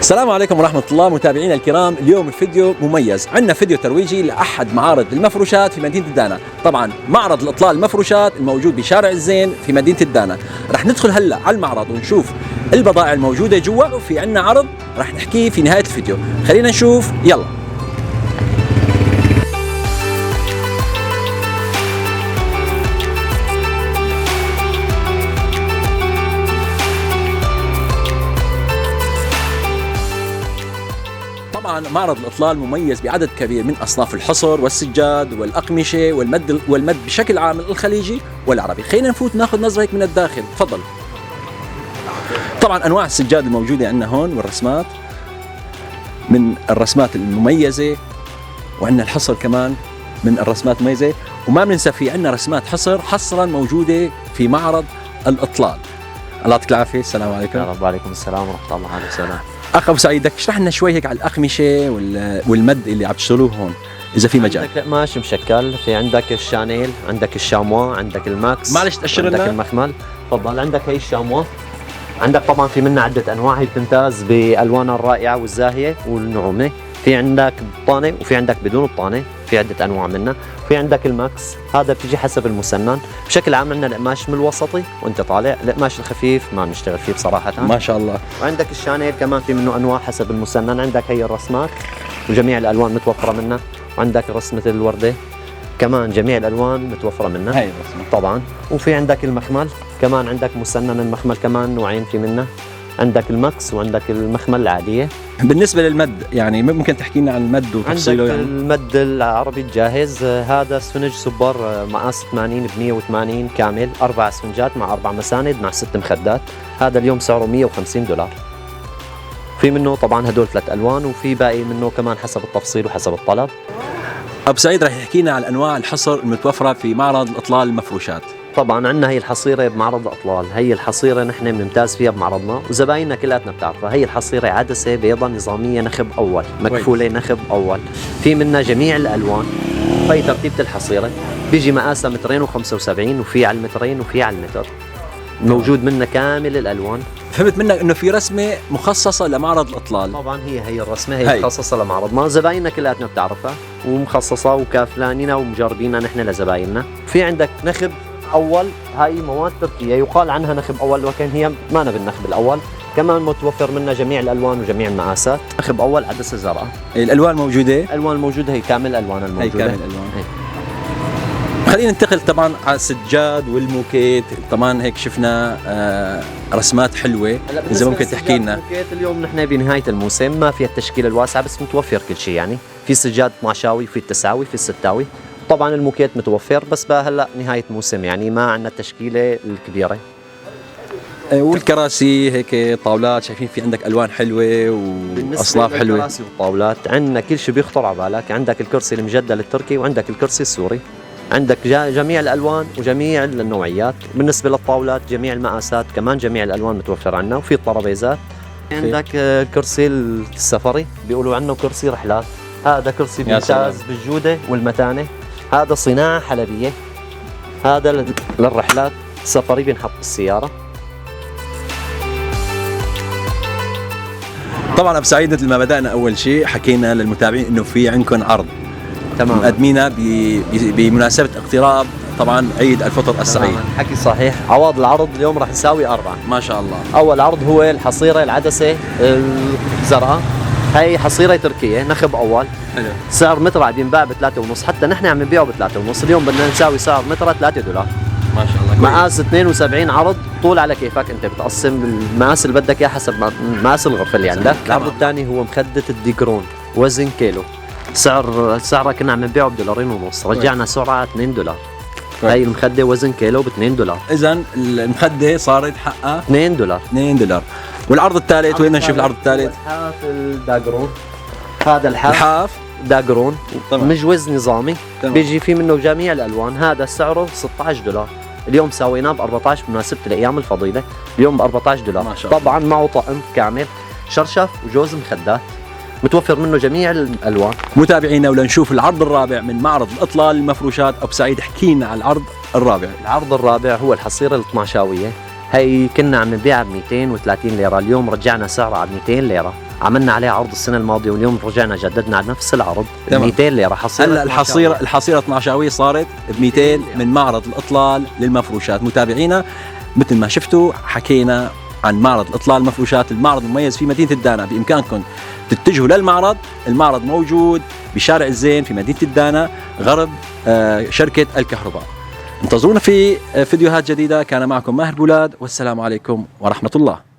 السلام عليكم ورحمة الله متابعينا الكرام. اليوم الفيديو مميز، عندنا فيديو ترويجي لأحد معارض المفروشات في مدينة الدانا. طبعا معرض الإطلال المفروشات الموجود بشارع الزين في مدينة الدانا. رح ندخل هلا على المعرض ونشوف البضائع الموجودة جوا، وفي عندنا عرض رح نحكيه في نهاية الفيديو. خلينا نشوف، يلا. طبعا معرض الإطلال مميز بعدد كبير من أصناف الحصر والسجاد والأقمشة والمد بشكل عام الخليجي والعربي. خلينا نفوت ناخذ نظرة هيك من الداخل، تفضل. طبعا أنواع السجاد الموجودة عندنا هون والرسمات من الرسمات المميزة، وعندنا الحصر كمان من الرسمات المميزة، وما بننسى في عندنا رسمات حصر حصرا موجودة في معرض الإطلال. الله يعطيك العافية. السلام عليكم. وعليكم السلام ورحمة الله وبركاته. اخ ابو سعيد، بدك تشرح لنا شوي هيك على الاقمشه والمد اللي عم تشتغلوه هون اذا في مجال. عندك قماش مشكل، في عندك الشانيل، عندك الشاموا، عندك الماكس، معلش تأشر لنا. عندك المخمل. تفضل. عندك هي الشاموا، عندك طبعا في منها عدة انواع، هي بتمتاز بالوانها الرائعة والزاهية والنعومة. في عندك بطانة وفي عندك بدون بطانة، في عدة انواع منها. في عندك الماكس، هذا بتيجي حسب المسنن. بشكل عام عندنا القماش من الوسطي وانت طالع، القماش الخفيف ما بنشتغل فيه بصراحة. ما شاء الله. وعندك الشانيل كمان في منه انواع حسب المسنن. عندك هي الرسمات وجميع الالوان متوفرة منها، وعندك رسمة الوردة كمان جميع الالوان متوفرة منها. هي الرسمة طبعا. وفي عندك المخمل كمان، عندك مسنن المخمل كمان نوعين في منه، عندك الماكس وعندك المخمل العادية. بالنسبة للمد يعني ممكن تحكي لنا عن المد وتفصيله؟ عندك يعني المد العربي الجاهز، هذا سفنج سوبر مقاس 80 ب 180 كامل، 4 سفنجات مع 4 مساند مع 6 مخدات. هذا اليوم سعره $150. في منه طبعا هدول 3 الوان، وفي باقي منه كمان حسب التفصيل وحسب الطلب. ابو سعيد رح يحكي لنا عن انواع الحصر المتوفرة في معرض الإطلال المفروشات. طبعا عندنا هي الحصيره بمعرض الاطلال، هي الحصيره نحن بنمتاز فيها بمعرضنا وزبايننا كلاتنا بتعرفها. هي الحصيره عدسه بيضاء نظاميه نخب اول، مكفوله نخب اول، في منها جميع الالوان. هي ترتيبه الحصيره، بيجي مقاسها 275 وفي على المترين وفي على المتر، موجود منها كامل الالوان. فهمت منك انه في رسمة مخصصة لمعرض الإطلال. طبعا هي الرسمه هي مخصصه لمعرضنا، زبايننا كلاتنا بتعرفها ومخصصه وكافلانينا ومجربينها نحن لزبايننا. في عندك نخب اول، هاي مواد تركيه يقال عنها نخب اول، ولكن هي ما بالنخب الاول. كمان متوفر منها جميع الالوان وجميع المقاسات. نخب اول عدسه زرقاء. الالوان موجودة؟ الالوان الموجوده هي كامل الالوان الموجوده. هي كامل الالوان. خلينا ننتقل طبعا على السجاد والموكيت. طبعا هيك شفنا رسمات حلوه، اذا ممكن تحكي لنا. الموكيت اليوم نحن بنهايه الموسم، ما فيها التشكيله الواسعه بس متوفر كل شيء. يعني في سجاد 12 في التساوي في الستاوي. طبعا الموكيت متوفر بس بقى هلا نهايه موسم، يعني ما عندنا التشكيله الكبيره. والكراسي هيك طاولات، شايفين في عندك الوان حلوه واصناف حلوه. الكراسي والطاولات عندنا كل شيء بيخطر على بالك. عندك الكرسي المجدل التركي وعندك الكرسي السوري، عندك جميع الالوان وجميع النوعيات. بالنسبه للطاولات جميع المقاسات كمان جميع الالوان متوفر عندنا. وفي الطرابيزات عندك الكرسي السفري بيقولوا عنه كرسي رحلات، هذا كرسي ممتاز بالجوده والمتانه، هذا صناعه حلبيه، هذا للرحلات السفري بينحط بالسياره. طبعا ابو سعيد مثل ما بدانا اول شيء حكينا للمتابعين انه في عندكم عرض تمام مقدمينه بمناسبه اقتراب طبعا عيد الفطر السعيد. حكي صحيح. عوض العرض اليوم راح نساوي 4. ما شاء الله. اول عرض هو الحصيره العدسه الزرقاء، هي حصيره تركيه نخب اول. حلو. سعر متر عم ينباع ب 3.5، حتى نحن عم نبيعه ب 3.5. اليوم بدنا نساوي سعر متر $3. ما شاء الله. مقاس 72 عرض، طول على كيفك انت بتقسم المقاس اللي بدك اياه حسب مقاس الغرفه اللي عندك. العرض الثاني هو مخده الديكرون وزن كيلو، سعرها كنا عم نبيعه ب$2.5، رجعنا سعرها $2. هاي المخده وزن كيلو ب$2. اذا المخده صارت حقها $2. $2. والعرض الثالث وين نشوف العرض الثالث؟ الحاف الداجرون، هذا الحاف داجرون مجوز نظامي. طبعا. بيجي في منه جميع الالوان. هذا سعره $16، اليوم سويناه ب14 بمناسبه الايام الفضيله، اليوم ب$14. طبعا معه طقم كامل شرشف وجوز مخدات، متوفر منه جميع الالوان. متابعينا ولنشوف العرض الرابع من معرض الإطلال المفروشات. ابو سعيد احكي لنا على العرض الرابع. العرض الرابع هو الحصيره ال12، هي كنا عم نبيعها ب 230 ليرة، اليوم رجعنا سعرها على 200 ليرة. عملنا عليها عرض السنة الماضية واليوم رجعنا جددنا على نفس العرض 200 ليرة. هلا الحصيرة 12 صارت ب 200 من معرض الإطلال للمفروشات. متابعينا مثل ما شفتوا حكينا عن معرض الإطلال المفروشات، المعرض المميز في مدينة الدانا. بإمكانكم تتجهوا للمعرض، المعرض موجود بشارع الزين في مدينة الدانا غرب شركة الكهرباء. انتظرونا في فيديوهات جديدة. كان معكم ماهر بولاد، والسلام عليكم ورحمة الله.